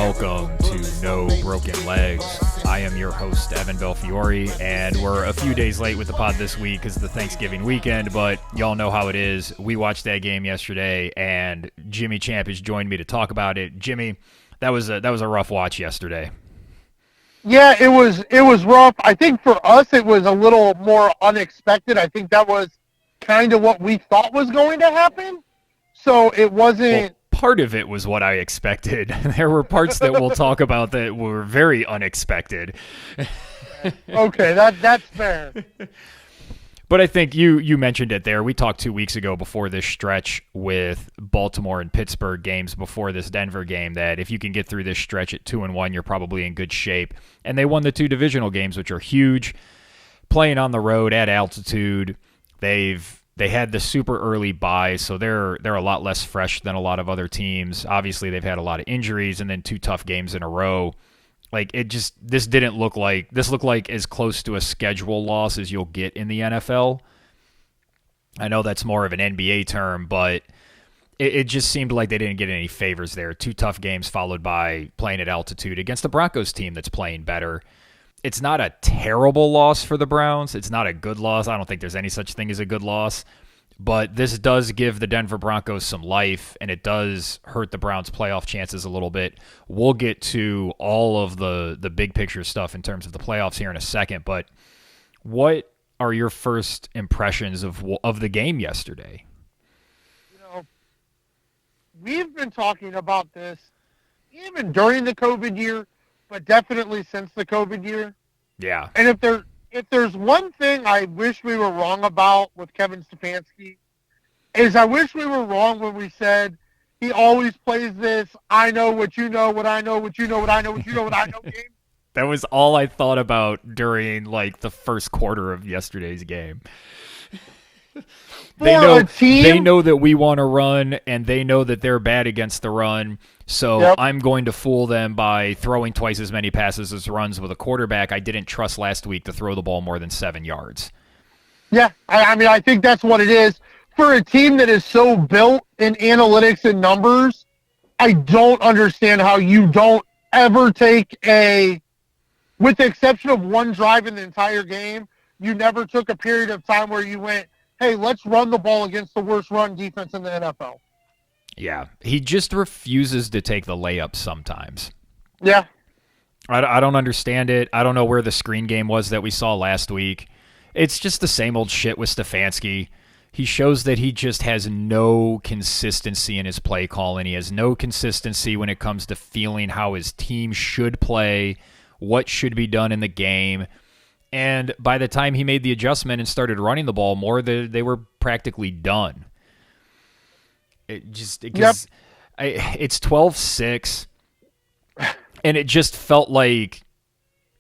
welcome to No Broken Legs. I am your host, Evan Belfiore, and we're a few days late with the pod this week because of the Thanksgiving weekend, but y'all know how it is. We watched that game yesterday, and Jimmy Champ has joined me to talk about it. Jimmy, that was a rough watch yesterday. Yeah, it was rough. I think for us it was a little more unexpected. I think that was kind of what we thought was going to happen. So it wasn't... Well, part of it was what I expected. There were parts that we'll talk about that were very unexpected. Okay, that's fair. But I think you mentioned it there. We talked 2 weeks ago before this stretch with Baltimore and Pittsburgh games before this Denver game that if you can get through this stretch at 2-1, you're probably in good shape. And they won the two divisional games, which are huge. Playing on the road at altitude, they had the super early bye, so they're a lot less fresh than a lot of other teams. Obviously, they've had a lot of injuries and then two tough games in a row. Like this looked like as close to a schedule loss as you'll get in the NFL. I know that's more of an NBA term, but it just seemed like they didn't get any favors there. Two tough games followed by playing at altitude against the Broncos team that's playing better. It's not a terrible loss for the Browns. It's not a good loss. I don't think there's any such thing as a good loss. But this does give the Denver Broncos some life, and it does hurt the Browns' playoff chances a little bit. We'll get to all of the big picture stuff in terms of the playoffs here in a second. But what are your first impressions of the game yesterday? We've been talking about this even during the COVID year, but definitely since the COVID year. Yeah. And if there's one thing I wish we were wrong about with Kevin Stefanski, is I wish we were wrong when we said he always plays this I know what you know, what I know, what you know, what I know, what you know, what I know game. That was all I thought about during the first quarter of yesterday's game. They know that we want to run, and they know that they're bad against the run. So yep. I'm going to fool them by throwing twice as many passes as runs with a quarterback I didn't trust last week to throw the ball more than 7 yards. Yeah, I mean, I think that's what it is. For a team that is so built in analytics and numbers, I don't understand how you don't ever take with the exception of one drive in the entire game, you never took a period of time where you went, hey, let's run the ball against the worst run defense in the NFL. Yeah, he just refuses to take the layups sometimes. Yeah. I don't understand it. I don't know where the screen game was that we saw last week. It's just the same old shit with Stefanski. He shows that he just has no consistency in his play calling. He has no consistency when it comes to feeling how his team should play, what should be done in the game. And by the time he made the adjustment and started running the ball more, they were practically done. It's 12-6, and it just felt like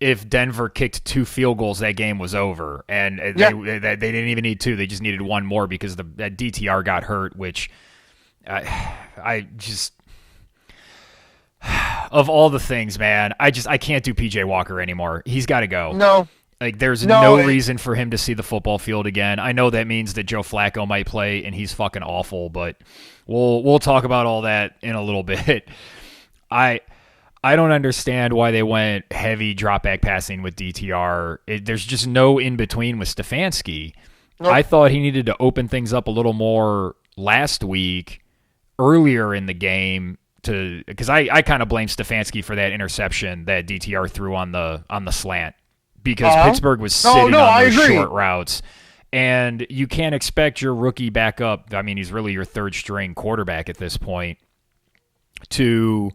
if Denver kicked 2 field goals, that game was over. And they didn't even need 2. They just needed 1 more because that DTR got hurt, which I just... Of all the things, man, I can't do PJ Walker anymore. He's got to go. No. There's no reason for him to see the football field again. I know that means that Joe Flacco might play, and he's fucking awful, but we'll talk about all that in a little bit. I don't understand why they went heavy drop-back passing with DTR. There's just no in-between with Stefanski. Nope. I thought he needed to open things up a little more last week, earlier in the game, because I kind of blame Stefanski for that interception that DTR threw on the slant. Because Pittsburgh was sitting on those short routes. And you can't expect your rookie backup, I mean, he's really your third-string quarterback at this point, to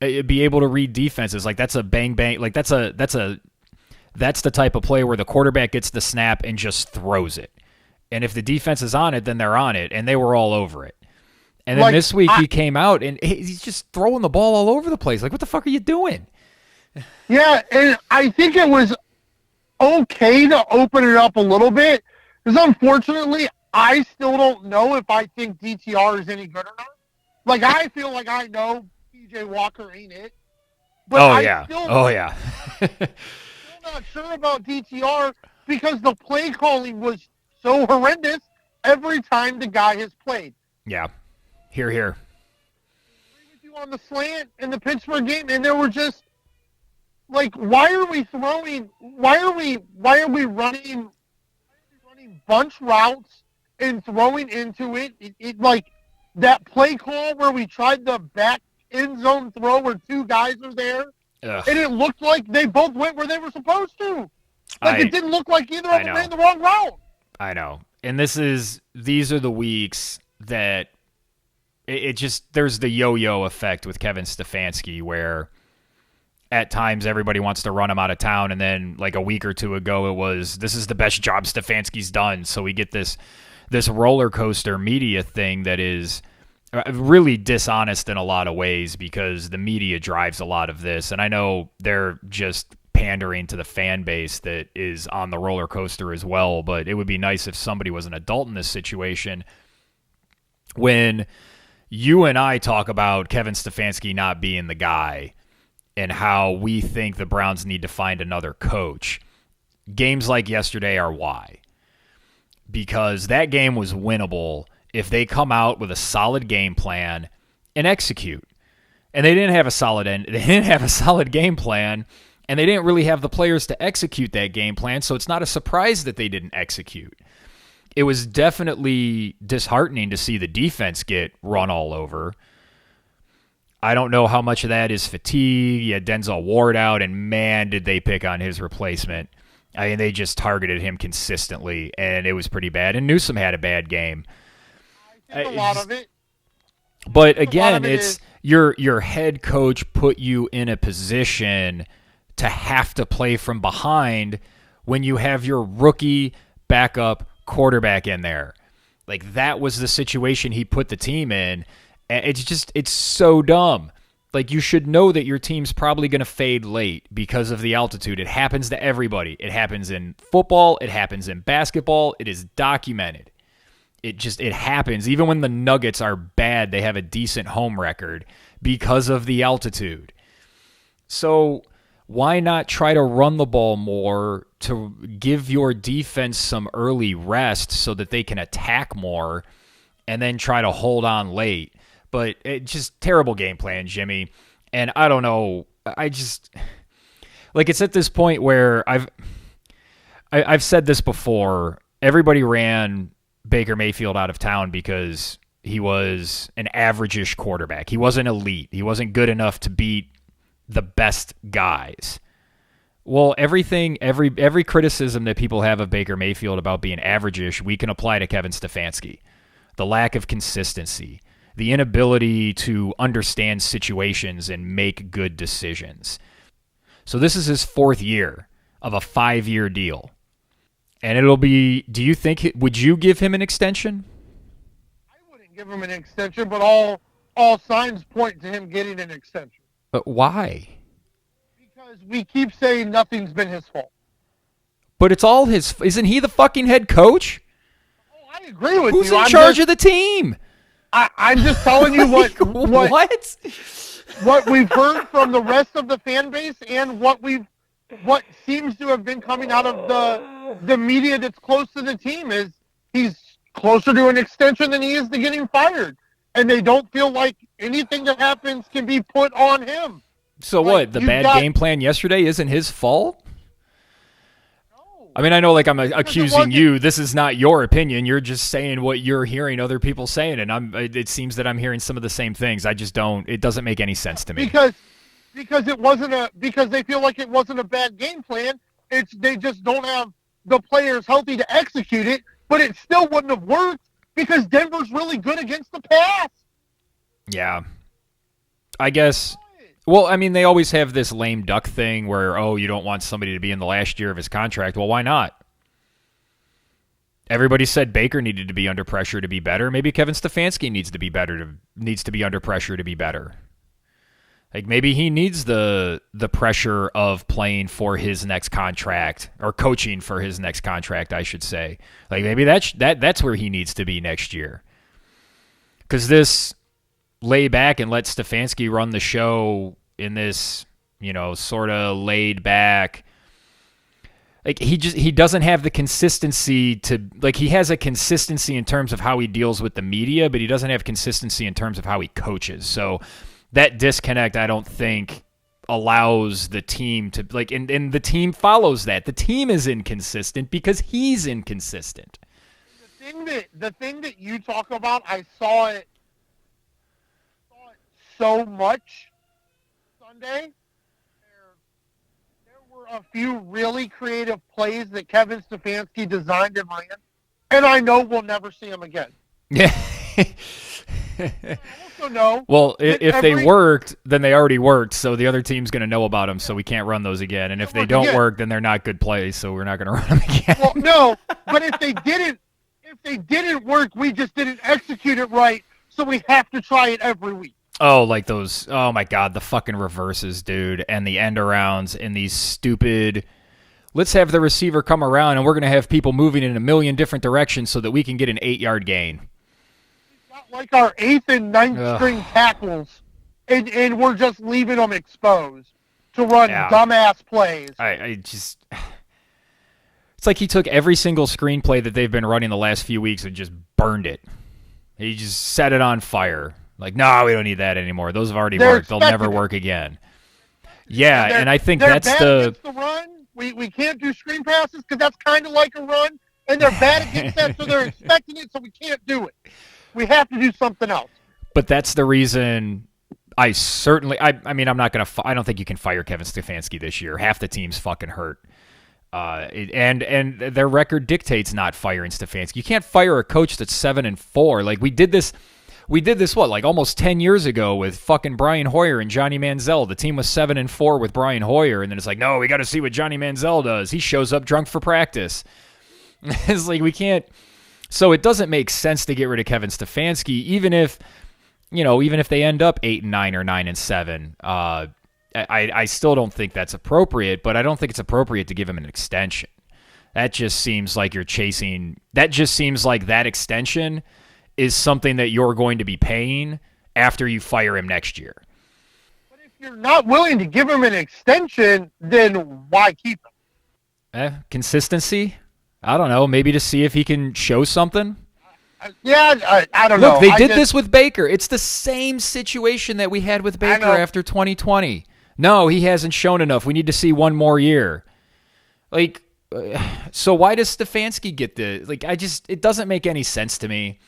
be able to read defenses. That's a bang-bang. That's the type of play where the quarterback gets the snap and just throws it. And if the defense is on it, then they're on it, and they were all over it. And then this week he came out, and he's just throwing the ball all over the place. What the fuck are you doing? Yeah, and I think it was okay to open it up a little bit, because unfortunately, I still don't know if I think DTR is any good or not. I feel like I know PJ Walker ain't it. But still not sure about DTR because the play calling was so horrendous every time the guy has played. Yeah. Here. on the slant in the Pittsburgh game, and there were just like, why are we running bunch routes and throwing into it? It like that play call where we tried the back end zone throw where two guys are there, and it looked like they both went where they were supposed to. Like, it didn't look like either of them ran the wrong route. I know. And these are the weeks that it just, there's the yo-yo effect with Kevin Stefanski where at times everybody wants to run him out of town, and then like a week or two ago it was, this is the best job Stefanski's done. So we get this roller coaster media thing that is really dishonest in a lot of ways because the media drives a lot of this. And I know they're just pandering to the fan base that is on the roller coaster as well, but it would be nice if somebody was an adult in this situation. When you and I talk about Kevin Stefanski not being the guy and how we think the Browns need to find another coach, games like yesterday are why. Because that game was winnable if they come out with a solid game plan and execute. And they didn't have a solid game plan, and they didn't really have the players to execute that game plan, so it's not a surprise that they didn't execute. It was definitely disheartening to see the defense get run all over. I don't know how much of that is fatigue. You had Denzel Ward out, and man, did they pick on his replacement. I mean, they just targeted him consistently, and it was pretty bad. And Newsome had a bad game. I think a lot of it. But again, it's your head coach put you in a position to have to play from behind when you have your rookie backup quarterback in there. Like, that was the situation he put the team in. And it's so dumb. Like, you should know that your team's probably going to fade late because of the altitude. It happens to everybody. It happens in football. It happens in basketball. It is documented. It happens. Even when the Nuggets are bad, they have a decent home record because of the altitude. So why not try to run the ball more to give your defense some early rest so that they can attack more and then try to hold on late? But it just terrible game plan, Jimmy. And I don't know. I just like, it's at this point where I've said this before. Everybody ran Baker Mayfield out of town because he was an average-ish quarterback. He wasn't elite. He wasn't good enough to beat the best guys. Well, every criticism that people have of Baker Mayfield about being average-ish, we can apply to Kevin Stefanski. The lack of consistency, the inability to understand situations and make good decisions. So this is his 4th year of a 5-year deal. And it'll be, do you think, would you give him an extension? I wouldn't give him an extension, but all signs point to him getting an extension. But why? Because we keep saying nothing's been his fault. But it's all his, isn't he the fucking head coach? Oh, I agree with you. Who's in charge of the team? I'm just telling you what we've heard from the rest of the fan base and what seems to have been coming out of the media that's close to the team is he's closer to an extension than he is to getting fired. And they don't feel like anything that happens can be put on him. So what? The bad game plan yesterday isn't his fault? No. I mean, I know like I'm accusing you. This is not your opinion. You're just saying what you're hearing other people saying. And it seems that I'm hearing some of the same things. I just don't. It doesn't make any sense to me. Because they feel like it wasn't a bad game plan. They just don't have the players healthy to execute it, but it still wouldn't have worked because Denver's really good against the pass. Yeah. I guess. Well, I mean, they always have this lame duck thing where, you don't want somebody to be in the last year of his contract. Well, why not? Everybody said Baker needed to be under pressure to be better. Maybe Kevin Stefanski needs to be under pressure to be better. Like, maybe he needs the pressure of playing for his next contract, or coaching for his next contract, I should say. Like, maybe that's where he needs to be next year. Because this lay back and let Stefanski run the show in this, sort of laid back. Like, he doesn't have the consistency to, like, he has a consistency in terms of how he deals with the media, but he doesn't have consistency in terms of how he coaches. So that disconnect, I don't think allows the team to like, and the team follows that. The team is inconsistent because he's inconsistent. The thing that you talk about, I saw it so much Sunday. There were a few really creative plays that Kevin Stefanski designed and ran, and I know we'll never see him again. Yeah. I also know. Well, if they worked, then they already worked, so the other team's going to know about them, so we can't run those again. And if they don't work, then they're not good plays, so we're not going to run them again. Well, no, but if they didn't work, we just didn't execute it right, so we have to try it every week. Oh, like those, oh my God, the fucking reverses, dude, and the end arounds and these stupid, let's have the receiver come around and we're going to have people moving in a million different directions so that we can get an 8-yard gain. Like our 8th and 9th string tackles, and we're just leaving them exposed to run dumbass plays. I just... It's like he took every single screenplay that they've been running the last few weeks and just burned it. He just set it on fire. Like, no, we don't need that anymore. Those have already worked. They'll never work again. Yeah, and I think that's the run. We can't do screen passes because that's kind of like a run, and they're bad against that, so they're expecting it, so we can't do it. We have to do something else. But that's the reason I mean, I'm not going to, I don't think you can fire Kevin Stefanski this year. Half the team's fucking hurt. And their record dictates not firing Stefanski. You can't fire a coach that's 7-4. Like we did this what, like almost 10 years ago with fucking Brian Hoyer and Johnny Manziel. The team was 7-4 with Brian Hoyer, and then it's like, no, we got to see what Johnny Manziel does. He shows up drunk for practice. It's like we can't. So it doesn't make sense to get rid of Kevin Stefanski, even if they end up 8-9 or 9-7. I still don't think that's appropriate, but I don't think it's appropriate to give him an extension. That just seems like you're chasing. That just seems like that extension is something that you're going to be paying after you fire him next year. But if you're not willing to give him an extension, then why keep him? Consistency? I don't know. Maybe to see if he can show something. Yeah, I don't know. Look, they did this with Baker. It's the same situation that we had with Baker after 2020. No, he hasn't shown enough. We need to see one more year. Like, so why does Stefanski get the... Like, it doesn't make any sense to me.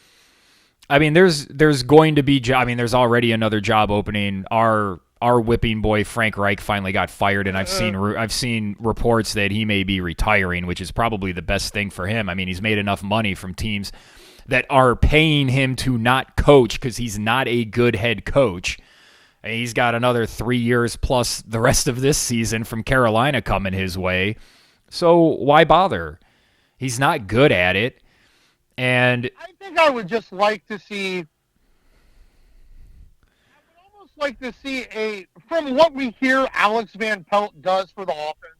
I mean, there's going to be... I mean, there's already another job opening. Our whipping boy Frank Reich finally got fired, and I've seen reports that he may be retiring, which is probably the best thing for him. I mean, he's made enough money from teams that are paying him to not coach because he's not a good head coach. And he's got another 3 years plus the rest of this season from Carolina coming his way. So why bother? He's not good at it. And I think I would just like to see... like to see from what we hear Alex Van Pelt does for the offense,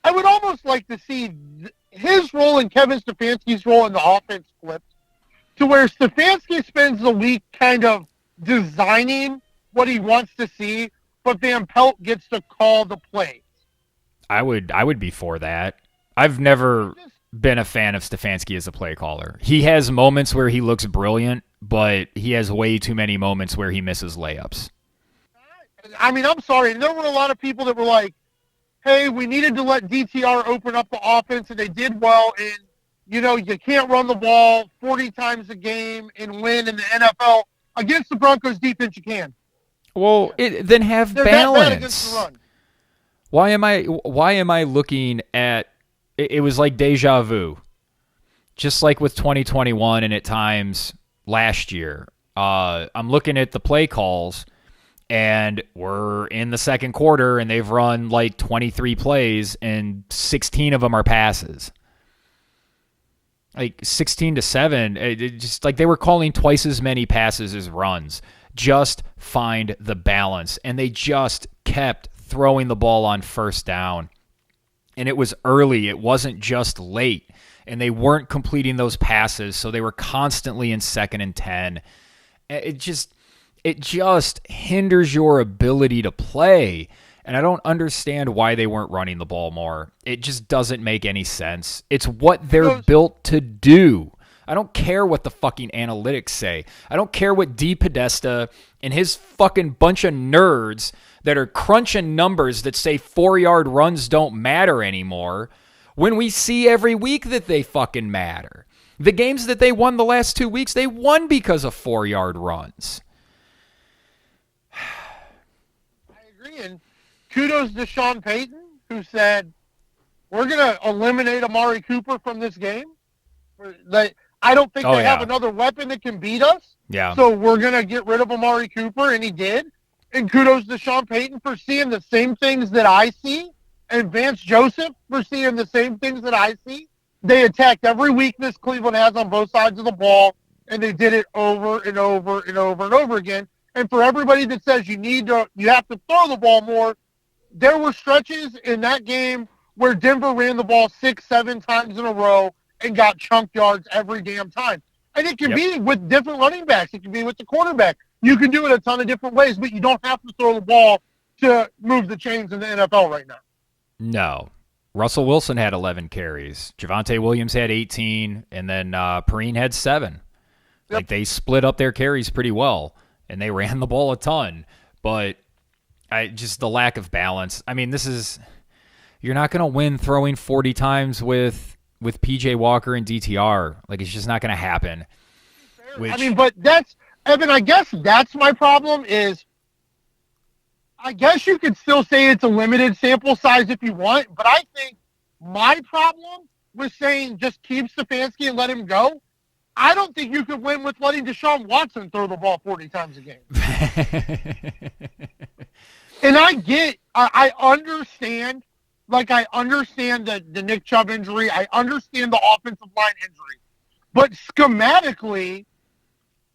I would almost like to see his role and Kevin Stefanski's role in the offense flipped to where Stefanski spends the week kind of designing what he wants to see, but Van Pelt gets to call the plays. I would be for that. I've never been a fan of Stefanski as a play caller. He has moments where he looks brilliant, but he has way too many moments where he misses layups. I mean, I'm sorry. There were a lot of people that were like, hey, we needed to let DTR open up the offense, and they did well. And, you can't run the ball 40 times a game and win in the NFL. Against the Broncos defense, you can. Well, then have They're balance. That bad against the run. Why am I looking at it was like deja vu. Just like with 2021 and at times last year. I'm looking at the play calls, and we're in the second quarter, and they've run like 23 plays, and 16 of them are passes. Like 16-7, it just like they were calling twice as many passes as runs. Just find the balance. And they just kept throwing the ball on first down. And it was early. It wasn't just late. And they weren't completing those passes, so they were constantly in 2nd and 10. It just hinders your ability to play. And I don't understand why they weren't running the ball more. It just doesn't make any sense. It's what they're built to do. I don't care what the fucking analytics say. I don't care what D. Podesta and his fucking bunch of nerds that are crunching numbers that say 4-yard runs don't matter anymore when we see every week that they fucking matter. The games that they won the last 2 weeks, they won because of 4-yard runs. I agree. And kudos to Sean Payton, who said, we're going to eliminate Amari Cooper from this game. I don't think they have another weapon that can beat us. Yeah. So we're going to get rid of Amari Cooper, and he did. And kudos to Sean Payton for seeing the same things that I see, and Vance Joseph for seeing the same things that I see. They attacked every weakness Cleveland has on both sides of the ball, and they did it over and over and over and over again. And for everybody that says you have to throw the ball more, there were stretches in that game where Denver ran the ball 6-7 times in a row and got chunk yards every damn time. And it can be with different running backs. It can be with the quarterback. You can do it a ton of different ways, but you don't have to throw the ball to move the chains in the NFL right now. No. Russell Wilson had 11 carries. Javonte Williams had 18, and then Perrine had 7. Yep. Like, they split up their carries pretty well, and they ran the ball a ton. But just the lack of balance. I mean, you're not going to win throwing 40 times with PJ Walker and DTR. Like, it's just not going to happen. But Evan, I guess that's my problem is, I guess you could still say it's a limited sample size if you want, but I think my problem with saying just keep Stefanski and let him go, I don't think you could win with letting Deshaun Watson throw the ball 40 times a game. And I understand the Nick Chubb injury. I understand the offensive line injury. But schematically,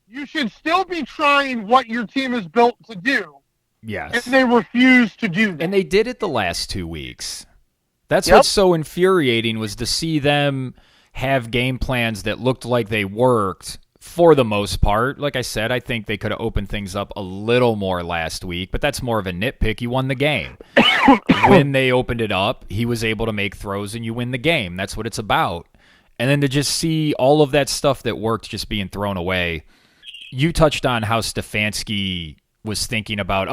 you should still be trying what your team is built to do. Yes. And they refuse to do that. And they did it the last 2 weeks. That's what's so infuriating, was to see them have game plans that looked like they worked for the most part. Like I said, I think they could have opened things up a little more last week, but that's more of a nitpick. You won the game. When they opened it up, he was able to make throws and you win the game. That's what it's about. And then to just see all of that stuff that worked just being thrown away. You touched on how Stefanski was thinking about,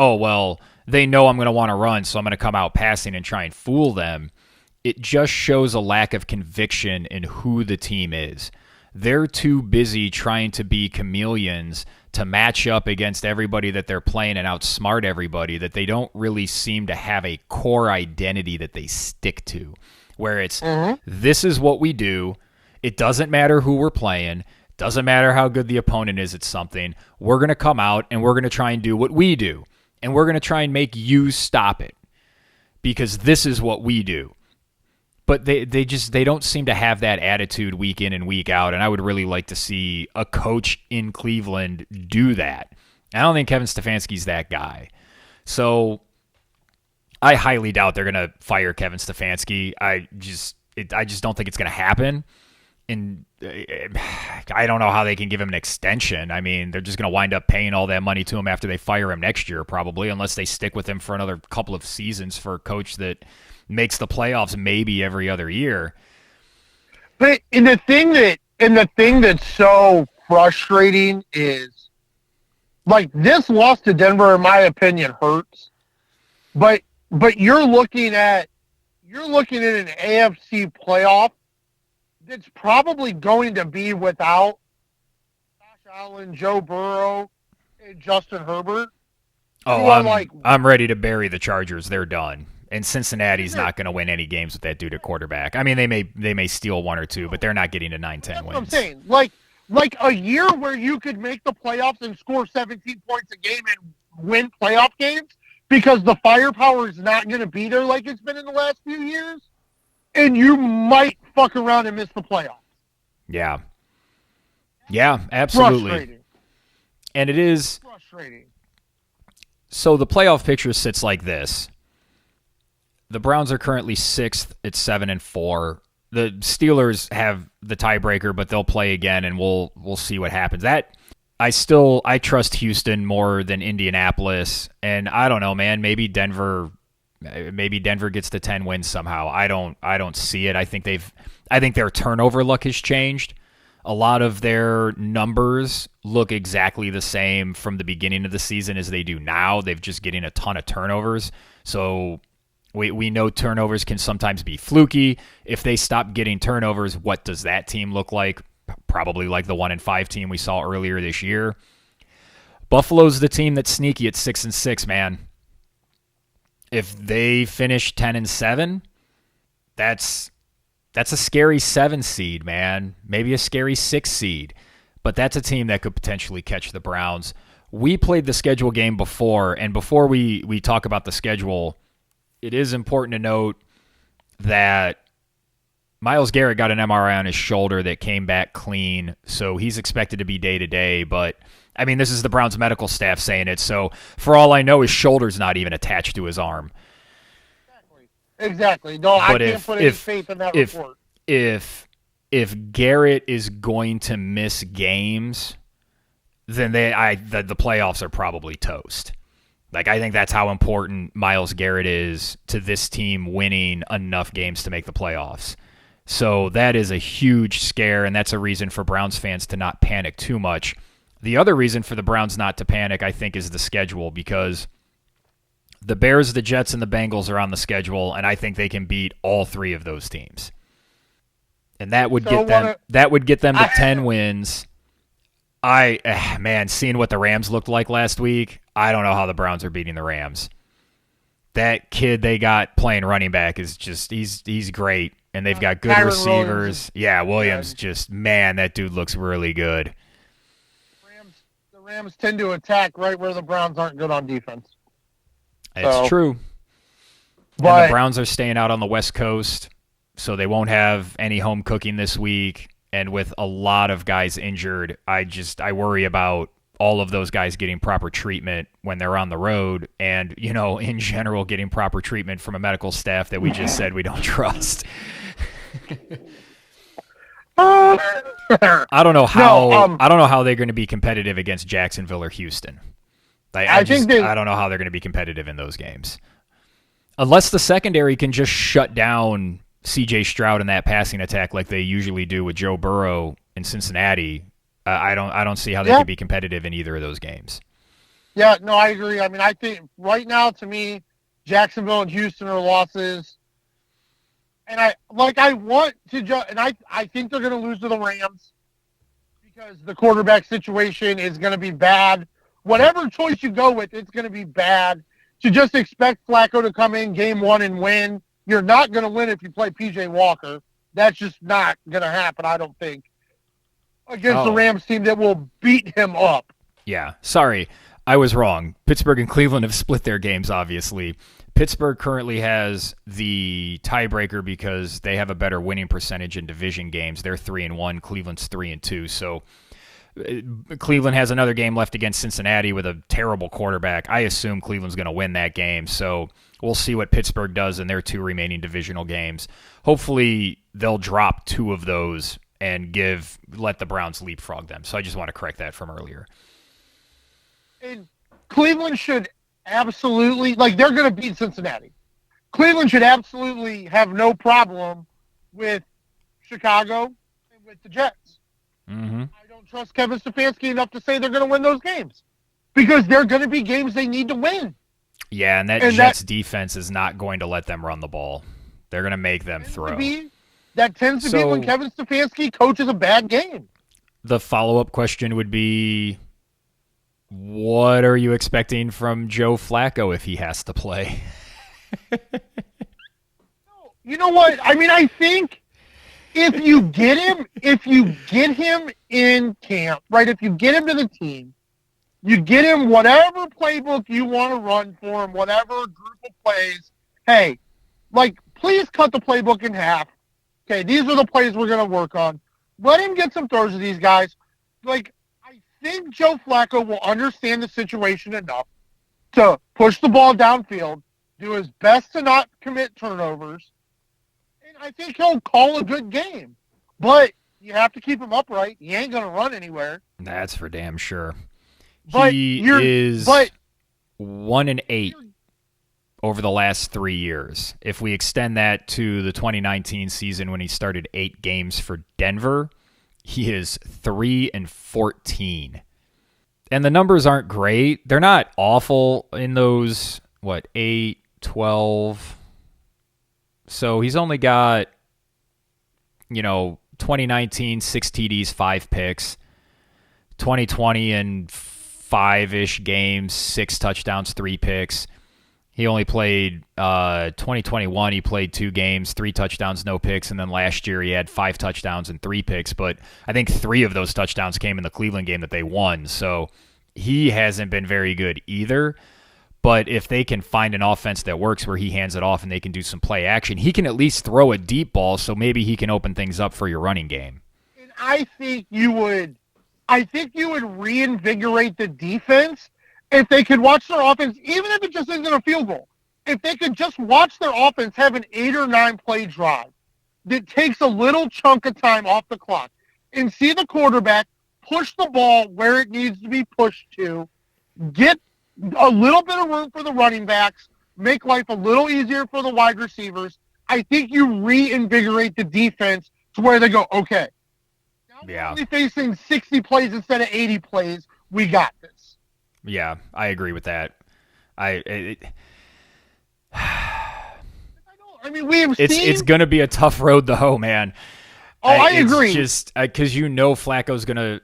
they know I'm going to want to run, so I'm going to come out passing and try and fool them. It just shows a lack of conviction in who the team is. They're too busy trying to be chameleons to match up against everybody that they're playing and outsmart everybody, that they don't really seem to have a core identity that they stick to, where it's, this is what we do. It doesn't matter who we're playing. Doesn't matter how good the opponent is at something. We're going to come out and we're going to try and do what we do. And we're going to try and make you stop it because this is what we do. But they don't seem to have that attitude week in and week out. And I would really like to see a coach in Cleveland do that. I don't think Kevin Stefanski's that guy. So I highly doubt they're going to fire Kevin Stefanski. I just don't think it's going to happen. And I don't know how they can give him an extension. I mean, they're just going to wind up paying all that money to him after they fire him next year, probably, unless they stick with him for another couple of seasons for a coach that makes the playoffs maybe every other year. But the thing that's so frustrating is, like, this loss to Denver, in my opinion, hurts. But you're looking at an AFC playoff that's probably going to be without Josh Allen, Joe Burrow, and Justin Herbert. Oh, I'm ready to bury the Chargers. They're done. And Cincinnati's not going to win any games with that dude at quarterback. I mean, they may steal 1 or 2, but they're not getting to 9-10 wins. That's what I'm saying. Like a year where you could make the playoffs and score 17 points a game and win playoff games because the firepower is not going to be there like it's been in the last few years. And you might fuck around and miss the playoffs. Yeah. Yeah, absolutely. Frustrating. And it is frustrating. So the playoff picture sits like this. The Browns are currently 6th at 7-4. The Steelers have the tiebreaker, but they'll play again, and we'll see what happens. I trust Houston more than Indianapolis, and I don't know, man. Maybe Denver gets to 10 wins somehow. I don't see it. I think their turnover luck has changed A lot of their numbers look exactly the same from the beginning of the season as they do now. They've just getting a ton of turnovers. So we know turnovers can sometimes be fluky. If they stop getting turnovers, what does that team look like? Probably like the 1-5 team we saw earlier this year. Buffalo's the team that's sneaky at 6-6, man. If they finish 10-7, that's a scary 7 seed, man. Maybe a scary 6 seed. But that's a team that could potentially catch the Browns. We played the schedule game before, and before we talk about the schedule, it is important to note that Myles Garrett got an MRI on his shoulder that came back clean, so he's expected to be day-to-day, but I mean, this is the Browns medical staff saying it, so for all I know, his shoulder's not even attached to his arm. Exactly. No, I can't put any faith in that report. If Garrett is going to miss games, then the playoffs are probably toast. Like, I think that's how important Myles Garrett is to this team winning enough games to make the playoffs. So that is a huge scare, and that's a reason for Browns fans to not panic too much. The other reason for the Browns not to panic, I think, is the schedule, because the Bears, the Jets, and the Bengals are on the schedule, and I think they can beat all 3 of those teams. And that would get them to 10 wins. Seeing what the Rams looked like last week, I don't know how the Browns are beating the Rams. That kid they got playing running back is just he's great, and they've got good receivers. Williams that dude looks really good. The Rams tend to attack right where the Browns aren't good on defense. It's true. But and the Browns are staying out on the West Coast, so they won't have any home cooking this week. And with a lot of guys injured, I worry about all of those guys getting proper treatment when they're on the road, and, in general, getting proper treatment from a medical staff that we just said we don't trust. I don't know how they're going to be competitive against Jacksonville or Houston. I don't know how they're going to be competitive in those games. Unless the secondary can just shut down C.J. Stroud in that passing attack like they usually do with Joe Burrow in Cincinnati, I don't see how they can be competitive in either of those games. Yeah, no, I agree. I mean, I think right now, to me, Jacksonville and Houston are losses. And I think they're going to lose to the Rams because the quarterback situation is going to be bad. Whatever choice you go with, it's going to be bad. To just expect Flacco to come in game 1 and win, you're not going to win if you play P.J. Walker. That's just not going to happen, I don't think, against the Rams team that will beat him up. Yeah, sorry. I was wrong. Pittsburgh and Cleveland have split their games, obviously. Pittsburgh currently has the tiebreaker because they have a better winning percentage in division games. They're 3-1. Cleveland's 3-2. So Cleveland has another game left against Cincinnati with a terrible quarterback. I assume Cleveland's going to win that game. So we'll see what Pittsburgh does in their 2 remaining divisional games. Hopefully they'll drop 2 of those and let the Browns leapfrog them. So I just want to correct that from earlier. And Cleveland should absolutely, they're going to beat Cincinnati. Cleveland should absolutely have no problem with Chicago and with the Jets. Mm-hmm. I don't trust Kevin Stefanski enough to say they're going to win those games because they're going to be games they need to win. Yeah, and Jets defense is not going to let them run the ball. They're going to make them throw. That tends to be when Kevin Stefanski coaches a bad game. The follow-up question would be, what are you expecting from Joe Flacco if he has to play? You know what? I mean, I think if you get him in camp, right? If you get him to the team, you get him whatever playbook you want to run for him, whatever group of plays. Hey, please cut the playbook in half. Okay, these are the plays we're going to work on. Let him get some throws to these guys. I think Joe Flacco will understand the situation enough to push the ball downfield, do his best to not commit turnovers, and I think he'll call a good game. But you have to keep him upright. He ain't going to run anywhere. That's for damn sure. But he is 1-8 over the last 3 years. If we extend that to the 2019 season when he started 8 games for Denver, He is 3-14. And the numbers aren't great. They're not awful in those, 8, 12. So he's only got, 2019, 6 TDs, 5 picks. 2020 and 5-ish games, 6 touchdowns, 3 picks. He only played 2021. He played 2 games, 3 touchdowns, no picks. And then last year he had 5 touchdowns and 3 picks. But I think 3 of those touchdowns came in the Cleveland game that they won. So he hasn't been very good either. But if they can find an offense that works where he hands it off and they can do some play action, he can at least throw a deep ball. So maybe he can open things up for your running game. And I think you would reinvigorate the defense if they could watch their offense, even if it just isn't a field goal. If they could just watch their offense have an 8 or 9 play drive that takes a little chunk of time off the clock and see the quarterback push the ball where it needs to be pushed to, get a little bit of room for the running backs, make life a little easier for the wide receivers, I think you reinvigorate the defense to where they go, okay, now we're only facing 60 plays instead of 80 plays. We got this. Yeah, I agree with that. I mean, we have seen... It's going to be a tough road to hoe, man. Oh, I agree. It's just because Flacco's going to,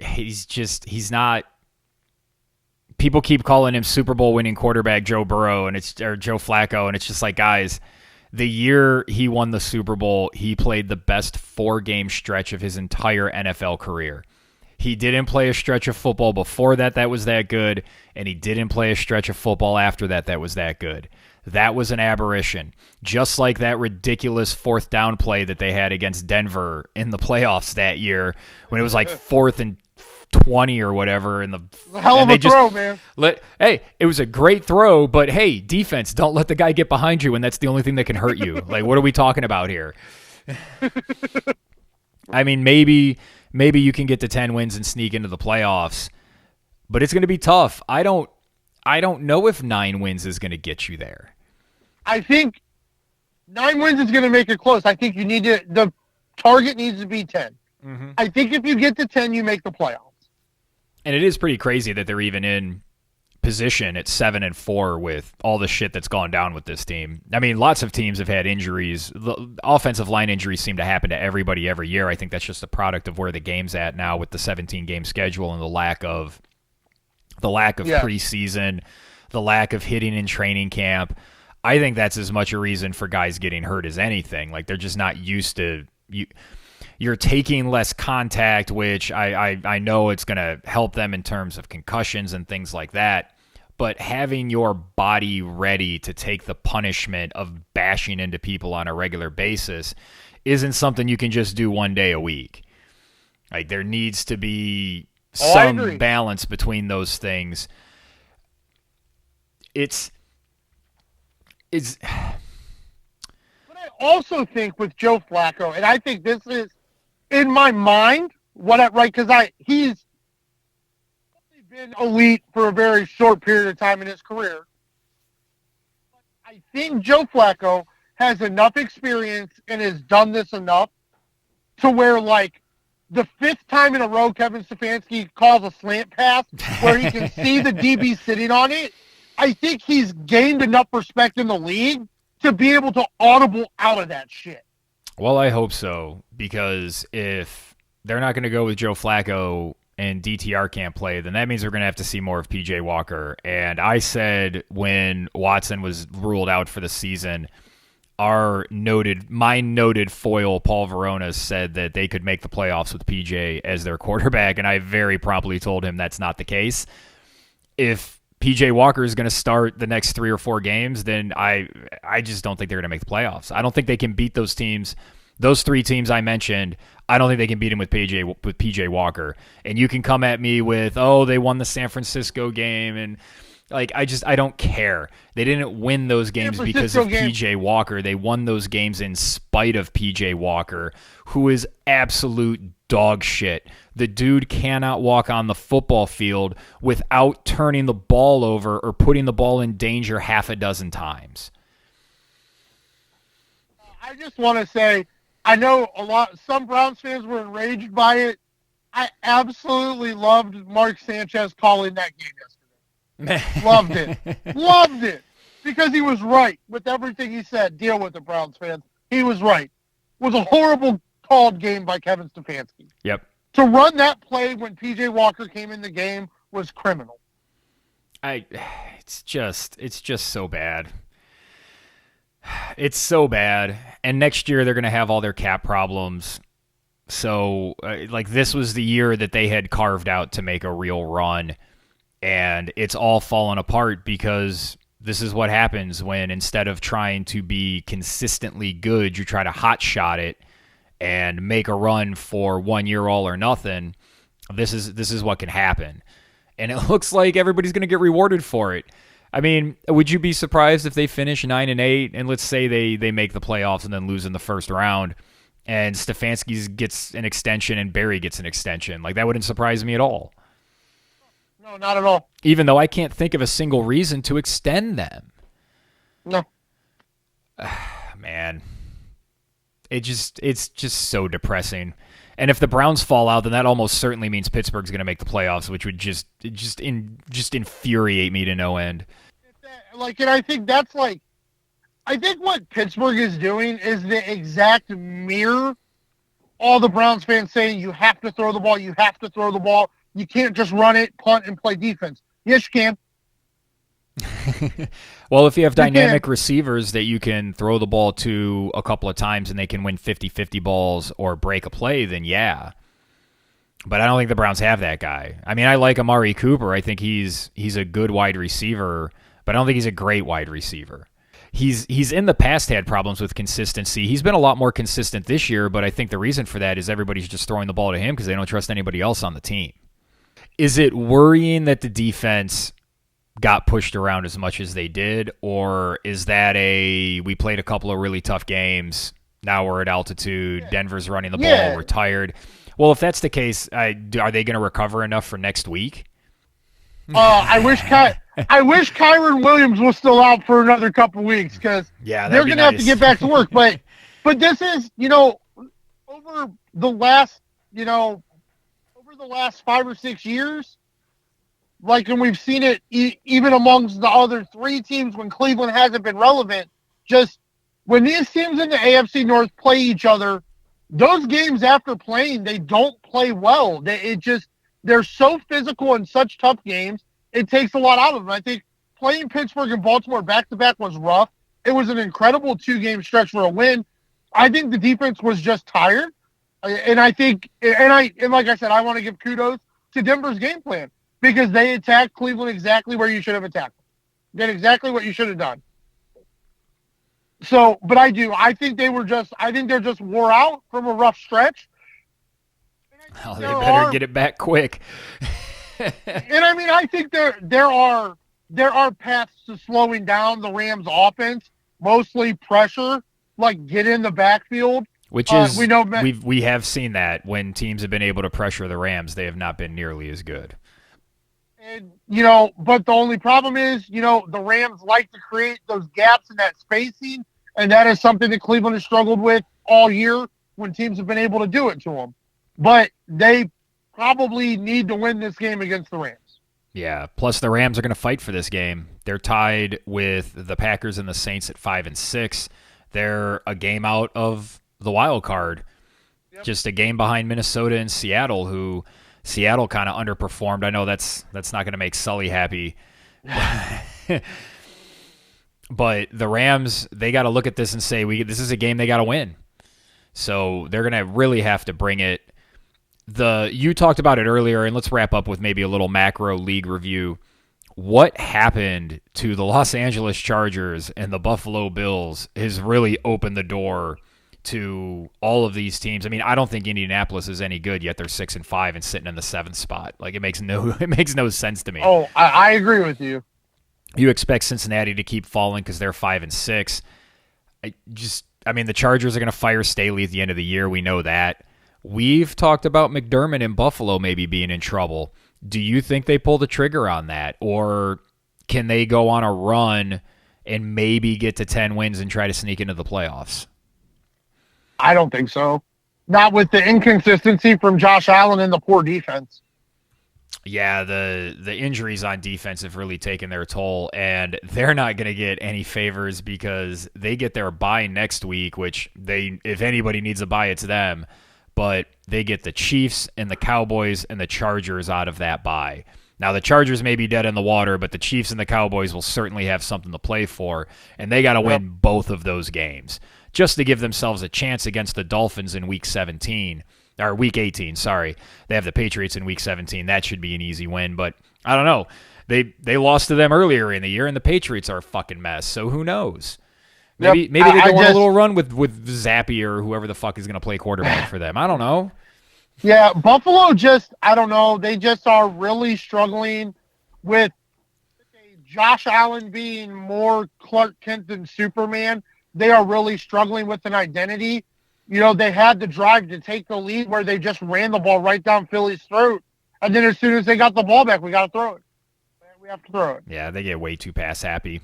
he's not... People keep calling him Super Bowl winning quarterback Joe Burrow or Joe Flacco, and it's just like, guys, the year he won the Super Bowl, he played the best 4-game stretch of his entire NFL career. He didn't play a stretch of football before that was that good, and he didn't play a stretch of football after that was that good. That was an aberration. Just like that ridiculous 4th down play that they had against Denver in the playoffs that year when it was like 4th and 20 or whatever. Hell of a throw, man. Hey, it was a great throw, but hey, defense, don't let the guy get behind you, and that's the only thing that can hurt you. Like, what are we talking about here? I mean, maybe you can get to 10 wins and sneak into the playoffs, but it's going to be tough. I don't know if 9 wins is going to get you there. I think 9 wins is going to make it close. I think the target needs to be 10. Mm-hmm. I think if you get to 10, you make the playoffs. And it is pretty crazy that they're even in position at 7-4 with all the shit that's gone down with this team. I mean, lots of teams have had injuries. The offensive line injuries seem to happen to everybody every year. I think that's just a product of where the game's at now with the 17-game schedule and the lack of preseason, the lack of hitting in training camp. I think that's as much a reason for guys getting hurt as anything. Like, they're just not used to you're taking less contact, which I know it's going to help them in terms of concussions and things like that. But having your body ready to take the punishment of bashing into people on a regular basis isn't something you can just do one day a week. Like, there needs to be some balance between those things. But I also think with Joe Flacco, and I think this is in my mind because he's been elite for a very short period of time in his career. But I think Joe Flacco has enough experience and has done this enough to where, like, the 5th time in a row Kevin Stefanski calls a slant pass where he can see the DB sitting on it, I think he's gained enough respect in the league to be able to audible out of that shit. Well, I hope so, because if they're not going to go with Joe Flacco and DTR can't play, then that means we're going to have to see more of PJ Walker. And I said when Watson was ruled out for the season, my noted foil, Paul Veronis, said that they could make the playoffs with PJ as their quarterback, and I very promptly told him that's not the case. If PJ Walker is going to start the next 3 or 4 games, then I just don't think they're going to make the playoffs. I don't think they can beat those teams. Those 3 teams I mentioned, I don't think they can beat him with PJ Walker. And you can come at me with, they won the San Francisco game, and like I don't care. They didn't win those games because of PJ Walker. They won those games in spite of PJ Walker, who is absolute dog shit. The dude cannot walk on the football field without turning the ball over or putting the ball in danger half a dozen times. I just want to say, I know some Browns fans were enraged by it. I absolutely loved Mark Sanchez calling that game yesterday. Loved it. Loved it. Because he was right with everything he said. Deal with it, Browns fans. He was right. It was a horrible called game by Kevin Stefanski. Yep. To run that play when P.J. Walker came in the game was criminal. It's just so bad. It's so bad. And next year they're going to have all their cap problems. So, this was the year that they had carved out to make a real run. And it's all fallen apart because this is what happens when instead of trying to be consistently good, you try to hot shot it and make a run for 1 year all or nothing. This is what can happen. And it looks like everybody's going to get rewarded for it. I mean, would you be surprised if they finish 9-8 and let's say they make the playoffs and then lose in the first round and Stefanski gets an extension and Barry gets an extension? Like, that wouldn't surprise me at all. No, not at all. Even though I can't think of a single reason to extend them. No. Man. It's just so depressing. And if the Browns fall out, then that almost certainly means Pittsburgh's going to make the playoffs, which would just infuriate me to no end. And I think I think what Pittsburgh is doing is the exact mirror. All the Browns fans saying you have to throw the ball, you have to throw the ball. You can't just run it, punt, and play defense. Yes, you can. Well, if you have dynamic receivers that you can throw the ball to a couple of times and they can win 50-50 balls or break a play, then yeah. But I don't think the Browns have that guy. I mean, I like Amari Cooper. I think he's a good wide receiver, but I don't think he's a great wide receiver. He's in the past had problems with consistency. He's been a lot more consistent this year, but I think the reason for that is everybody's just throwing the ball to him because they don't trust anybody else on the team. Is it worrying that the defense got pushed around as much as they did, or is that we played a couple of really tough games, now we're at altitude, Denver's running the ball, we're tired? Well, if that's the case, are they going to recover enough for next week? I wish Kyron Williams was still out for another couple of weeks because they're going to have to get back to work. But this is, over the last 5 or 6 years, and we've seen it even amongst the other three teams when Cleveland hasn't been relevant, just when these teams in the AFC North play each other, those games after playing, they don't play well. They're so physical in such tough games, it takes a lot out of them. I think playing Pittsburgh and Baltimore back-to-back was rough. It was an incredible 2-game stretch for a win. I think the defense was just tired. And I think, and like I said, I want to give kudos to Denver's game plan because they attacked Cleveland exactly where you should have attacked them. Did exactly what you should have done. So, but I think they're just wore out from a rough stretch. Oh, they better get it back quick. And I mean, I think there are paths to slowing down the Rams' offense, mostly pressure, like get in the backfield. Which is we have seen that when teams have been able to pressure the Rams, they have not been nearly as good. And but the only problem is, the Rams like to create those gaps in that spacing, and that is something that Cleveland has struggled with all year when teams have been able to do it to them. But they probably need to win this game against the Rams. Yeah, plus the Rams are going to fight for this game. They're tied with the Packers and the Saints at 5-6. They're a game out of the wild card. Yep. Just a game behind Minnesota and Seattle, who Seattle kind of underperformed. I know that's not going to make Sully happy. But the Rams, they got to look at this and say, this is a game they got to win. So they're going to really have to bring it. You talked about it earlier, and let's wrap up with maybe a little macro league review. What happened to the Los Angeles Chargers and the Buffalo Bills has really opened the door to all of these teams. I mean, I don't think Indianapolis is any good, yet they're 6-5 and sitting in the 7th spot. Like, it makes no sense to me. Oh, I agree with you. You expect Cincinnati to keep falling because they're 5-6. I mean, the Chargers are going to fire Staley at the end of the year. We know that. We've talked about McDermott in Buffalo maybe being in trouble. Do you think they pull the trigger on that? Or can they go on a run and maybe get to 10 wins and try to sneak into the playoffs? I don't think so. Not with the inconsistency from Josh Allen and the poor defense. Yeah, the injuries on defense have really taken their toll, and they're not going to get any favors because they get their bye next week, which if anybody needs a bye, it's them. But they get the Chiefs and the Cowboys and the Chargers out of that bye. Now, the Chargers may be dead in the water, but the Chiefs and the Cowboys will certainly have something to play for, and they got to win both of those games just to give themselves a chance against the Dolphins in Week 17. Or Week 18, sorry. They have the Patriots in Week 17. That should be an easy win, but I don't know. They lost to them earlier in the year, and the Patriots are a fucking mess, so who knows? Maybe they go on a little run with Zappy or whoever the fuck is going to play quarterback for them. I don't know. Yeah, Buffalo I don't know. They just are really struggling with Josh Allen being more Clark Kent than Superman. They are really struggling with an identity. You know, they had the drive to take the lead where they just ran the ball right down Philly's throat. And then as soon as they got the ball back, we got to throw it. We have to throw it. Yeah, they get way too pass happy.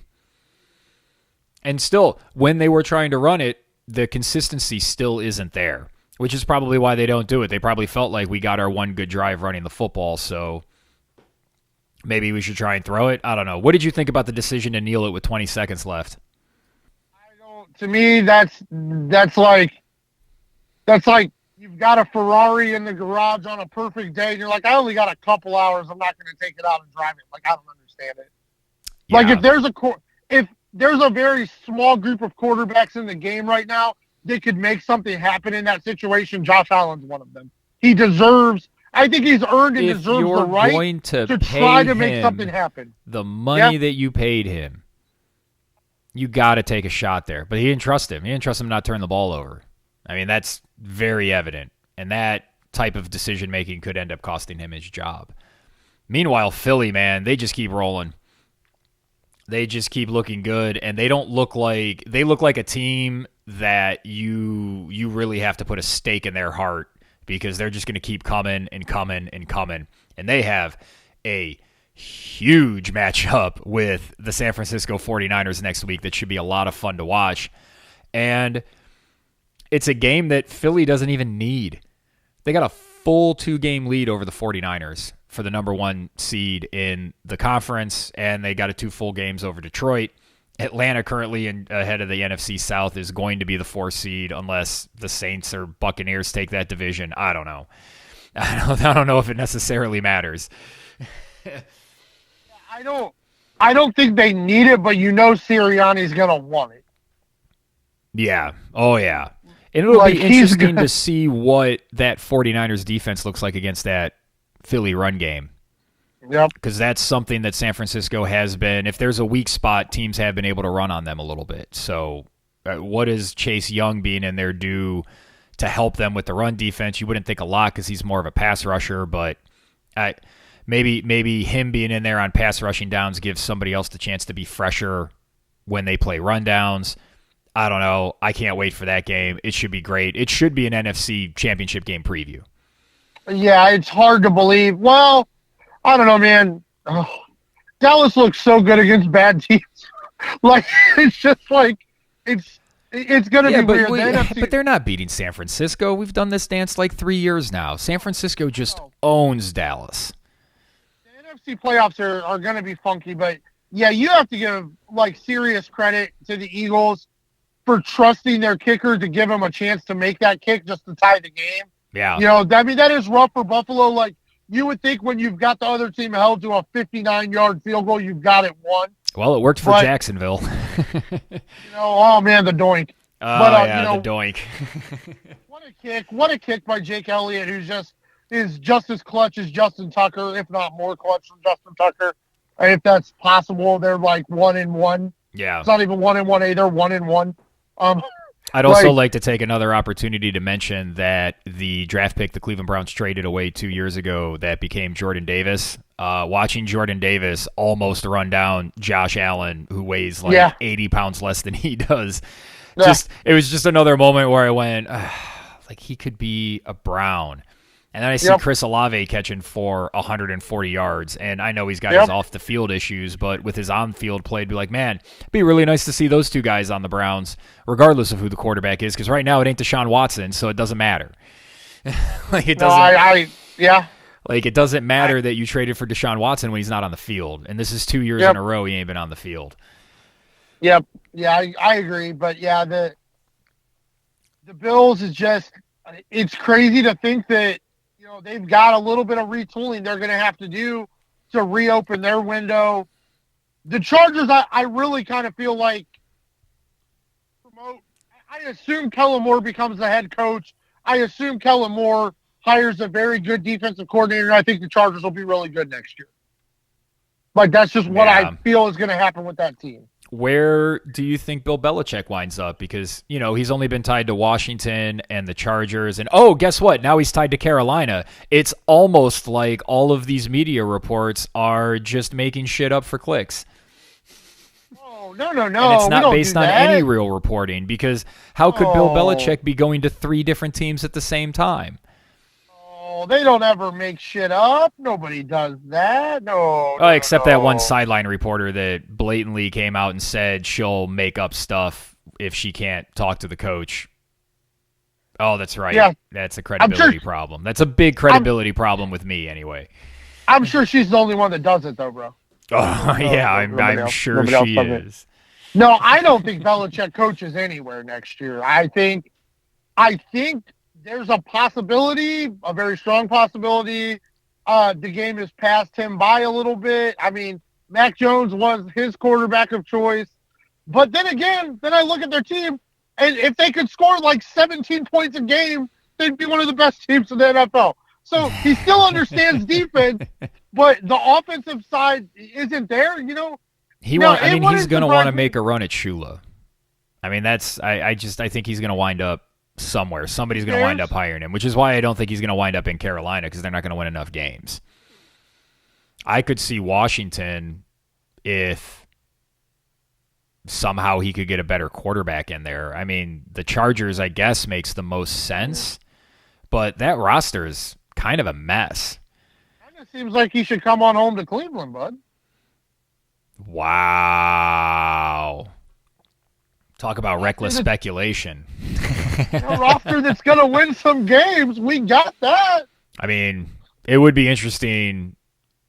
And still, when they were trying to run it, the consistency still isn't there, which is probably why they don't do it. They probably felt like we got our one good drive running the football, so maybe we should try and throw it. I don't know. What did you think about the decision to kneel it with 20 seconds left? To me, that's like you've got a Ferrari in the garage on a perfect day, and you're like, I only got a couple hours. I'm not going to take it out and drive it. Like, I don't understand it. Yeah. Like, if there's a very small group of quarterbacks in the game right now that could make something happen in that situation, Josh Allen's one of them. He deserves. I think he's earned and deserves the right to try to make something happen. The money that you paid him, you got to take a shot there. But he didn't trust him. He didn't trust him not to turn the ball over. I mean, that's very evident. And that type of decision-making could end up costing him his job. Meanwhile, Philly, man, they just keep rolling. They just keep looking good, and they look like a team that you really have to put a stake in their heart because they're just going to keep coming and coming and coming. And they have a huge matchup with the San Francisco 49ers next week that should be a lot of fun to watch. And it's a game that Philly doesn't even need. They got a full 2-game lead over the 49ers for the number 1 seed in the conference, and they got 2 full games over Detroit. Atlanta currently ahead of the NFC South is going to be the 4th seed unless the Saints or Buccaneers take that division. I don't know. I don't know if it necessarily matters. I don't think they need it, but Sirianni's going to want it. Yeah. Oh, yeah. And it'll be interesting to see what that 49ers defense looks like against that Philly run game. Yep. Because that's something that San Francisco has been. If there's a weak spot, teams have been able to run on them a little bit. So what does Chase Young being in there do to help them with the run defense? You wouldn't think a lot because he's more of a pass rusher, but maybe him being in there on pass rushing downs gives somebody else the chance to be fresher when they play rundowns. I don't know. I can't wait for that game. It should be great. It should be an NFC championship game preview. Yeah, it's hard to believe. Well, I don't know, man. Oh, Dallas looks so good against bad teams. Like, it's just like, it's going to be weird. But they're not beating San Francisco. We've done this dance like 3 years now. San Francisco just owns Dallas. The NFC playoffs are going to be funky, but yeah, you have to give like serious credit to the Eagles for trusting their kicker to give him a chance to make that kick just to tie the game. Yeah. That is rough for Buffalo. Like, you would think when you've got the other team held to a 59-yard field goal, you've got it won. Well, it worked for Jacksonville. Oh, man, the doink. The doink. What a kick by Jake Elliott, is just as clutch as Justin Tucker, if not more clutch than Justin Tucker. If that's possible, they're like 1-1. Yeah. It's not even 1-1, they're 1-1. I'd also like to take another opportunity to mention that the draft pick the Cleveland Browns traded away 2 years ago that became Jordan Davis. Watching Jordan Davis almost run down Josh Allen, who weighs 80 pounds less than he does. Yeah. It was just another moment where I went, like, he could be a Brown. And then I see Chris Olave catching for 140 yards, and I know he's got his off-the-field issues, but with his on-field play, be like, man, it'd be really nice to see those two guys on the Browns, regardless of who the quarterback is, because right now it ain't Deshaun Watson, so it doesn't matter. Like it doesn't. Like it doesn't matter that you traded for Deshaun Watson when he's not on the field, and this is 2 years in a row he ain't been on the field. Yep. Yeah, I agree, but yeah, the Bills is just, it's crazy to think that. They've got a little bit of retooling they're going to have to do to reopen their window. The Chargers, I really kind of feel like I assume Kellen Moore becomes the head coach. I assume Kellen Moore hires a very good defensive coordinator, and I think the Chargers will be really good next year. Like, that's just what I feel is going to happen with that team. Where do you think Bill Belichick winds up? Because, he's only been tied to Washington and the Chargers. And, guess what? Now he's tied to Carolina. It's almost like all of these media reports are just making shit up for clicks. Oh, no. And it's not based on any real reporting, because how could Bill Belichick be going to 3 different teams at the same time? They don't ever make shit up. Nobody does that. Except that one sideline reporter that blatantly came out and said she'll make up stuff if she can't talk to the coach. Oh, that's right. Yeah. That's a credibility problem. That's a big credibility problem with me anyway. I'm sure she's the only one that does it, though, bro. I'm sure she is. No, I don't think Belichick coaches anywhere next year. I think there's a possibility, a very strong possibility. The game has passed him by a little bit. I mean, Mac Jones was his quarterback of choice. But then again, I look at their team, and if they could score like 17 points a game, they'd be one of the best teams in the NFL. So he still understands defense, but the offensive side isn't there, he's going to want to make a run at Shula. I mean, I think he's going to wind up somewhere. Somebody's going to wind up hiring him, which is why I don't think he's going to wind up in Carolina, because they're not going to win enough games. I could see Washington if somehow he could get a better quarterback in there. I mean, the Chargers, I guess, makes the most sense, but that roster is kind of a mess. Kind of seems like he should come on home to Cleveland, bud. Wow. Talk about reckless speculation. A roster that's going to win some games. We got that. I mean, it would be interesting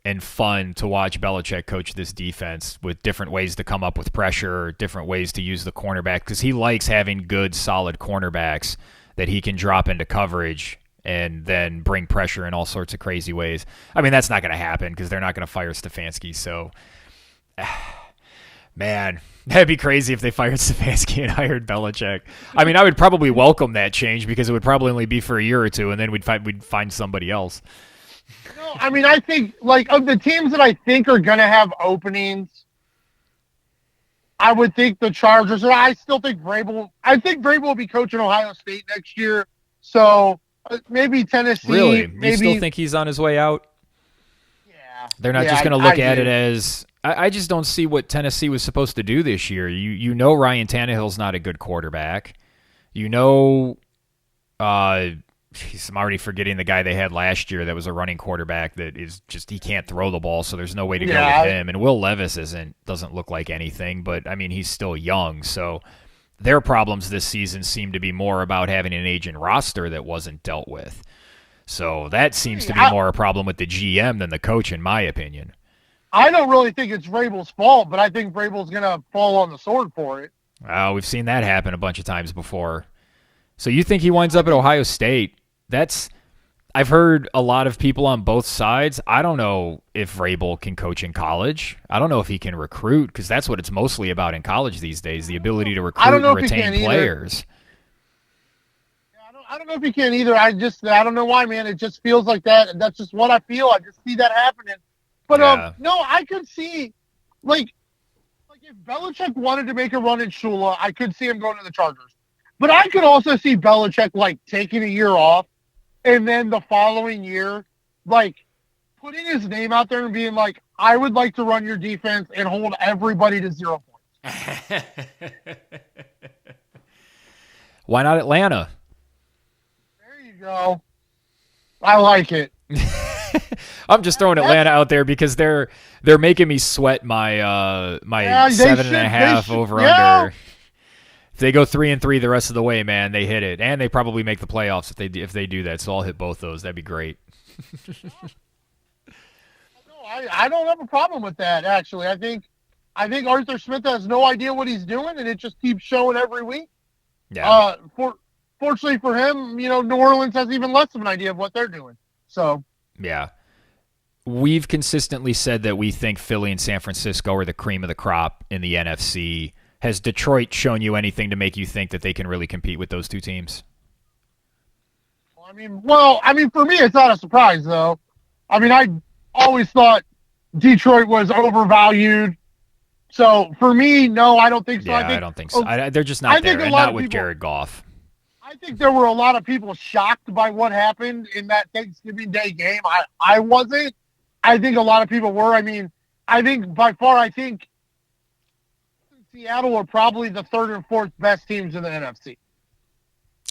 and fun to watch Belichick coach this defense with different ways to come up with pressure, different ways to use the cornerback, because he likes having good, solid cornerbacks that he can drop into coverage and then bring pressure in all sorts of crazy ways. I mean, that's not going to happen because they're not going to fire Stefanski. So, man, that'd be crazy if they fired Stefanski and hired Belichick. I mean, I would probably welcome that change because it would probably only be for a year or two, and then we'd find somebody else. No, I mean, I think, like, of the teams that I think are going to have openings, I would think the Chargers, or I still think Vrabel. I think Vrabel will be coaching Ohio State next year, so maybe Tennessee. Really? Maybe, you still think he's on his way out? Yeah. They're not just going to look at it as... I just don't see what Tennessee was supposed to do this year. You know Ryan Tannehill's not a good quarterback. I'm already forgetting the guy they had last year that was a running quarterback that is just, he can't throw the ball, so there's no way to go with him. And Will Levis doesn't look like anything, but I mean, he's still young. So their problems this season seem to be more about having an aging roster that wasn't dealt with. So that seems to be more a problem with the GM than the coach, in my opinion. I don't really think it's Vrabel's fault, but I think Vrabel's going to fall on the sword for it. We've seen that happen a bunch of times before. So you think he winds up at Ohio State? I've heard a lot of people on both sides. I don't know if Vrabel can coach in college. I don't know if he can recruit, because that's what it's mostly about in college these days, the ability to recruit and retain players. I don't know if he can either. I don't know why, man. It just feels like that. That's just what I feel. I just see that happening. But no, I could see, like if Belichick wanted to make a run in Shula, I could see him going to the Chargers. But I could also see Belichick taking a year off, and then the following year, putting his name out there and being like, I would like to run your defense and hold everybody to 0 points. Why not Atlanta? There you go. I like it. I'm just throwing Atlanta out there because they're making me sweat my my 7.5 over under. If they go 3-3 the rest of the way, man, they hit it, and they probably make the playoffs if they do that. So I'll hit both those. That'd be great. I don't have a problem with that. Actually, I think Arthur Smith has no idea what he's doing, and it just keeps showing every week. Yeah. Fortunately for him, New Orleans has even less of an idea of what they're doing. So. Yeah. We've consistently said that we think Philly and San Francisco are the cream of the crop in the NFC. Has Detroit shown you anything to make you think that they can really compete with those two teams? I mean, for me, it's not a surprise, though. I mean, I always thought Detroit was overvalued. So, for me, no, I don't think so. Yeah, I don't think so. They're just not there, and not with Jared Goff. I think there were a lot of people shocked by what happened in that Thanksgiving Day game. I wasn't. I think a lot of people were. I mean, I think by far, Seattle are probably the third and fourth best teams in the NFC.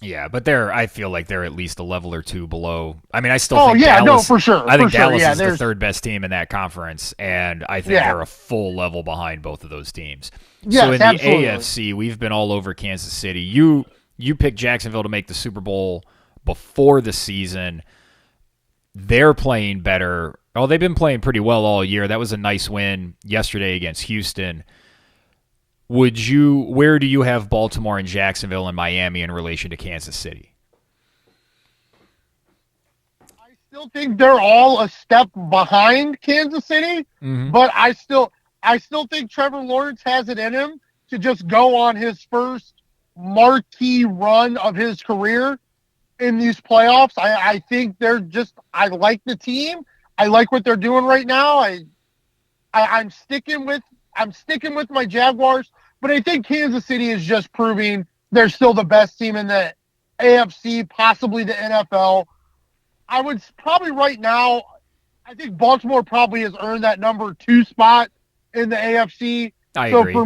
Yeah, but I feel like they're at least a level or two below. I mean, I still think Dallas. No, for sure. I think Dallas is the third best team in that conference, and I think they're a full level behind both of those teams. Yes, so in absolutely. the AFC, we've been all over Kansas City. You picked Jacksonville to make the Super Bowl before the season. They're playing better. Oh, they've been playing pretty well all year. That was a nice win yesterday against Houston. Where do you have Baltimore and Jacksonville and Miami in relation to Kansas City? I still think they're all a step behind Kansas City, but I still think Trevor Lawrence has it in him to just go on his first marquee run of his career in these playoffs. I think I like the team. I like what they're doing right now. I'm sticking with my Jaguars, but I think Kansas City is just proving they're still the best team in the AFC, possibly the NFL. I would probably right now, I think Baltimore probably has earned that number 2 spot in the AFC. I agree. For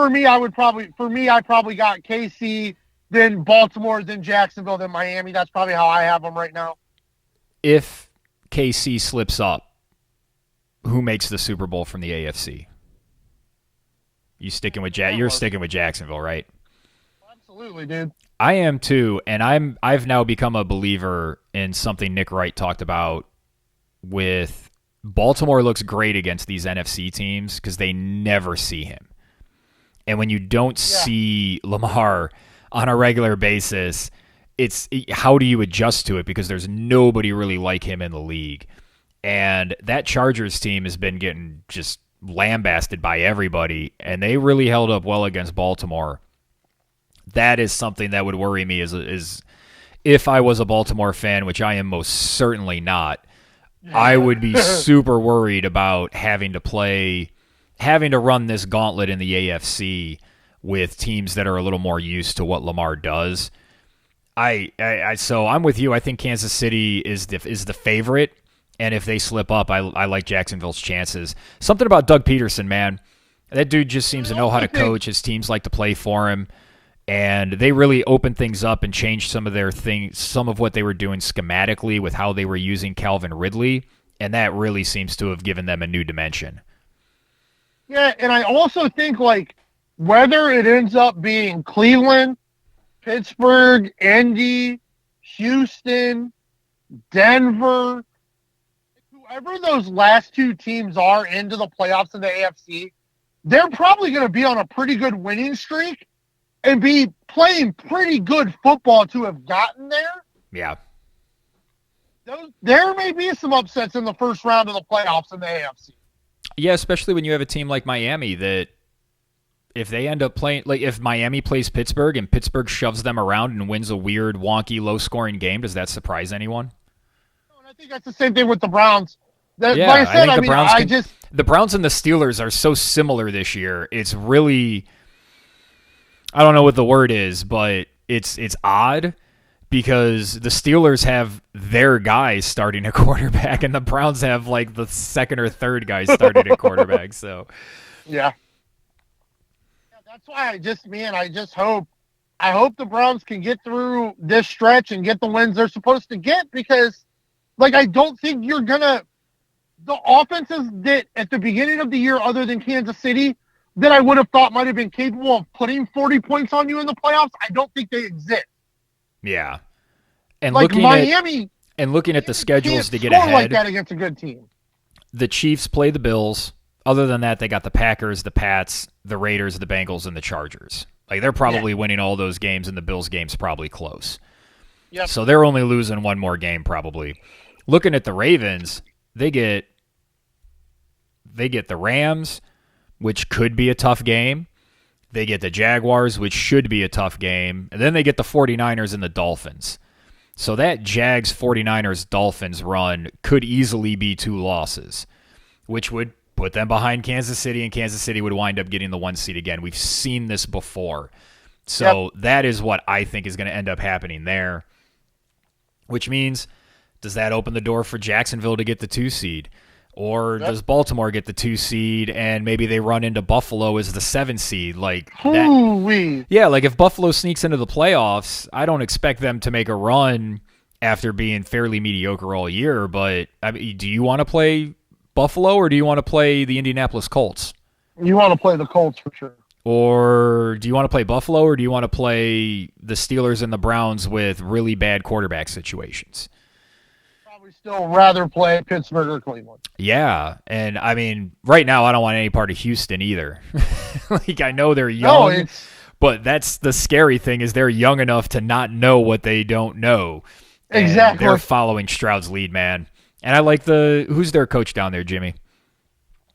me, I probably got KC, then Baltimore, then Jacksonville, then Miami. That's probably how I have them right now. If KC slips up, who makes the Super Bowl from the AFC? You're sticking with Jacksonville, right? Absolutely, dude. I am too, and I've now become a believer in something Nick Wright talked about with Baltimore looks great against these NFC teams because they never see him. And when you don't see Lamar on a regular basis, it's how do you adjust to it because there's nobody really like him in the league. And that Chargers team has been getting just lambasted by everybody, and they really held up well against Baltimore. That is something that would worry me is if I was a Baltimore fan, which I am most certainly not, I would be super worried about having to run this gauntlet in the AFC with teams that are a little more used to what Lamar does. So I'm with you. I think Kansas City is the favorite, and if they slip up, I like Jacksonville's chances. Something about Doug Peterson, man. That dude just seems to know how to coach. His teams like to play for him, and they really opened things up and changed some of what they were doing schematically with how they were using Calvin Ridley, and that really seems to have given them a new dimension. Yeah, and I also think, whether it ends up being Cleveland, Pittsburgh, Indy, Houston, Denver, whoever those last 2 teams are into the playoffs in the AFC, they're probably going to be on a pretty good winning streak and be playing pretty good football to have gotten there. Yeah. There may be some upsets in the first round of the playoffs in the AFC. Yeah, especially when you have a team like Miami that if they end up playing, if Miami plays Pittsburgh and Pittsburgh shoves them around and wins a weird, wonky, low-scoring game, does that surprise anyone? I think that's the same thing with the Browns. The Browns and the Steelers are so similar this year. It's really, I don't know what the word is, but it's odd because the Steelers have their guys starting a quarterback and the Browns have the second or third guys starting a quarterback. So, yeah. That's why I hope the Browns can get through this stretch and get the wins they're supposed to get because Like, I don't think you're going to – the offenses that at the beginning of the year, other than Kansas City, that I would have thought might have been capable of putting 40 points on you in the playoffs, I don't think they exist. Yeah. And like Miami – and looking at the schedules to get ahead. Like that against a good team. The Chiefs play the Bills. Other than that, they got the Packers, the Pats, the Raiders, the Bengals, and the Chargers. Like, they're probably winning all those games, and the Bills game's probably close. Yep. So they're only losing one more game probably. Looking at the Ravens, they get the Rams, which could be a tough game. They get the Jaguars, which should be a tough game. And then they get the 49ers and the Dolphins. So that Jags, 49ers, Dolphins run could easily be 2 losses, which would put them behind Kansas City, and Kansas City would wind up getting the 1 seed again. We've seen this before. So that is what I think is going to end up happening there, which means, does that open the door for Jacksonville to get the 2 seed? Or does Baltimore get the 2 seed and maybe they run into Buffalo as the 7 seed? Like that, yeah, like if Buffalo sneaks into the playoffs, I don't expect them to make a run after being fairly mediocre all year. But I mean, do you want to play Buffalo or do you want to play the Indianapolis Colts? You want to play the Colts for sure. Or do you want to play Buffalo or do you want to play the Steelers and the Browns with really bad quarterback situations? Still rather play Pittsburgh or Cleveland. Yeah, and I mean, right now I don't want any part of Houston either. Like, I know they're young, but that's the scary thing is they're young enough to not know what they don't know. Exactly. And they're following Stroud's lead, man. And I like who's their coach down there, Jimmy?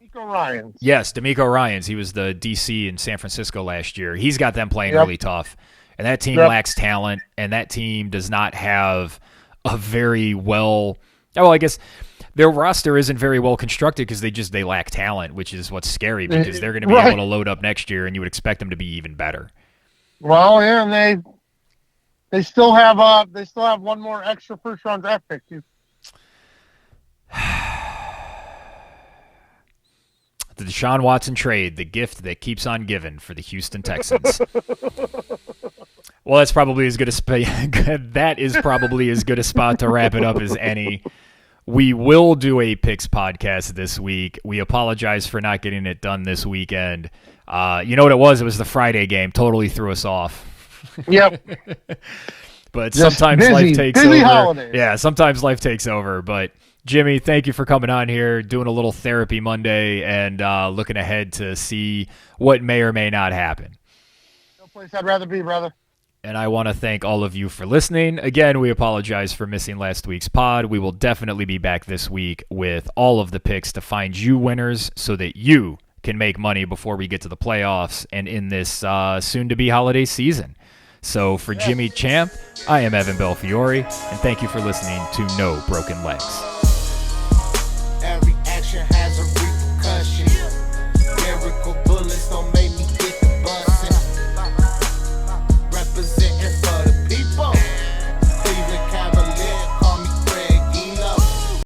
DeMeco Ryans. Yes, DeMeco Ryans. He was the DC in San Francisco last year. He's got them playing really tough. And that team lacks talent, and that team does not have a very well I guess their roster isn't very well constructed because they lack talent, which is what's scary because they're going to be able to load up next year, and you would expect them to be even better. Well, yeah, and they still have one more extra first round draft pick too. The Deshaun Watson trade, the gift that keeps on giving for the Houston Texans. Well, that's probably as good that is probably as good a spot to wrap it up as any. We will do a picks podcast this week. We apologize for not getting it done this weekend. You know what it was? It was the Friday game. Totally threw us off. Yep. But sometimes life takes over. Holidays. Yeah, sometimes life takes over. But Jimmy, thank you for coming on here, doing a little therapy Monday, and looking ahead to see what may or may not happen. No place I'd rather be, brother. And I want to thank all of you for listening. Again, we apologize for missing last week's pod. We will definitely be back this week with all of the picks to find you winners so that you can make money before we get to the playoffs and in this soon-to-be holiday season. So for Jimmy Champ, I am Evan Belfiore, and thank you for listening to No Broken Legs.